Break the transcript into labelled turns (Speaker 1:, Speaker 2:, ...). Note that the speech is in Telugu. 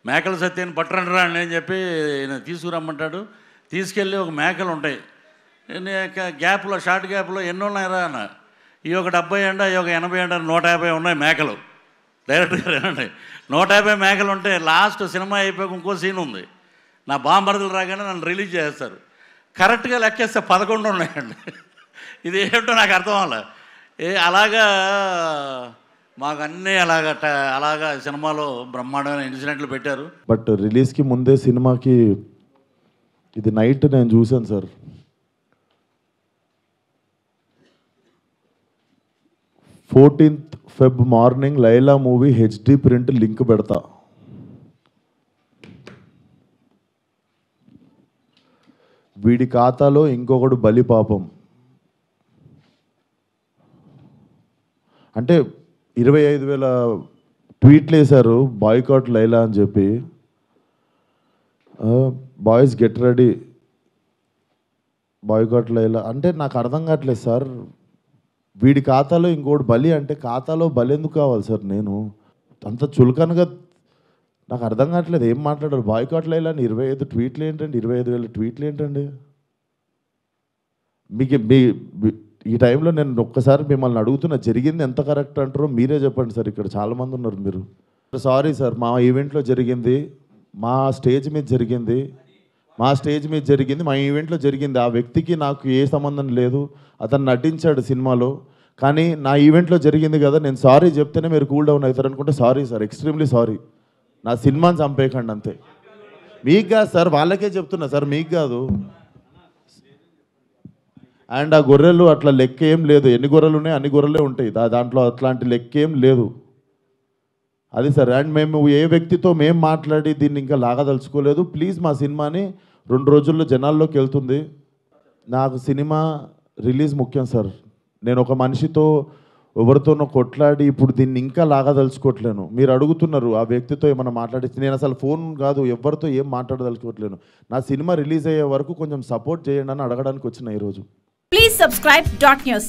Speaker 1: మేకల సత్యాన్ని పట్టరండిరా అని చెప్పి తీసుకురమ్మంటాడు. తీసుకెళ్ళి ఒక మేకలు ఉంటాయి గ్యాప్లో, షార్ట్ గ్యాప్లో ఎన్ని ఉన్నాయిరా అన్న. ఈ ఒక 70 అండి, ఈ ఒక 80 అండి, 150 ఉన్నాయి మేకలు. డైరెక్ట్గా రండి, 150 మేకలు ఉంటే లాస్ట్ సినిమా అయిపోయాక ఇంకో సీన్ ఉంది. నా బాంబర్దులు రాగానే నన్ను రిలీజ్ చేస్తారు. కరెక్ట్గా లెక్కేస్తే 11 ఉన్నాయండి. ఇది ఏమిటో నాకు అర్థం అవ్వాలి. అలాగా మాకు అన్నీ అలాగా సినిమాలో బ్రహ్మాండమైన ఇన్సిడెంట్లు పెట్టారు.
Speaker 2: బట్ రిలీజ్కి ముందే సినిమాకి ఇది నైట్ నేను చూశాను sir. 14th Feb morning Laila movie HD print link పెడతా. వీడి ఖాతాలో ఇంకొకడు బలి పాపం అంటే 25,000 ట్వీట్లు వేశారు బాయ్కాట్ లైలా అని చెప్పి. Boys get ready boycott Laila అంటే నాకు అర్థం కావట్లేదు సార్. వీడి ఖాతాలో ఇంకోటి బలి అంటే ఖాతాలో బలి ఎందుకు కావాలి సార్? నేను అంత చులకనగా నాకు అర్థం కావట్లేదు. ఏం మాట్లాడారు? బాయ్కాట్ లైలా అని 25 ట్వీట్లు ఏంటండి? 25,000 ట్వీట్లు ఏంటండి? మీకు ఈ టైంలో నేను ఒక్కసారి మిమ్మల్ని అడుగుతున్నా, జరిగింది ఎంత కరెక్ట్ అంటారో మీరే చెప్పండి సార్. ఇక్కడ చాలామంది ఉన్నారు. మీరు సారీ సార్, మా ఈవెంట్లో జరిగింది, మా స్టేజ్ మీద జరిగింది, మా ఈవెంట్లో జరిగింది. ఆ వ్యక్తికి నాకు ఏ సంబంధం లేదు. అతను నటించాడు సినిమాలో, కానీ నా ఈవెంట్లో జరిగింది కదా, నేను సారీ చెప్తేనే మీరు కూల్ డౌన్ అవుతారు అనుకుంటే సారీ సార్, ఎక్స్ట్రీమ్లీ సారీ. నా సినిమాని చంపేయకండి అంతే. మీకు కాదు సార్, వాళ్ళకే చెప్తున్నా సార్, మీకు కాదు. అండ్ ఆ గొర్రెలు అట్లా లెక్క ఏం లేదు. ఎన్ని గొర్రెలు ఉన్నాయి అన్ని గొర్రెలే ఉంటాయి, దాంట్లో అట్లాంటి లెక్క ఏం లేదు. అది సార్. అండ్ మేము ఏ వ్యక్తితో మేము మాట్లాడి దీన్ని ఇంకా లాగదలుచుకోలేదు. ప్లీజ్ మా సినిమాని 2 రోజుల్లో జనాల్లోకి వెళ్తుంది. నాకు సినిమా రిలీజ్ ముఖ్యం సార్. నేను ఒక మనిషితో ఎవరితోనో కొట్లాడి ఇప్పుడు దీన్ని ఇంకా లాగదలుచుకోవట్లేను. మీరు అడుగుతున్నారు ఆ వ్యక్తితో ఏమైనా మాట్లాడి, నేను అసలు ఫోన్ కాదు ఎవరితో ఏం మాట్లాడదలుచుకోవట్లేను. నా సినిమా రిలీజ్ అయ్యే వరకు కొంచెం సపోర్ట్ చేయండి అని అడగడానికి వచ్చిన ఈరోజు.
Speaker 3: Please subscribe .news.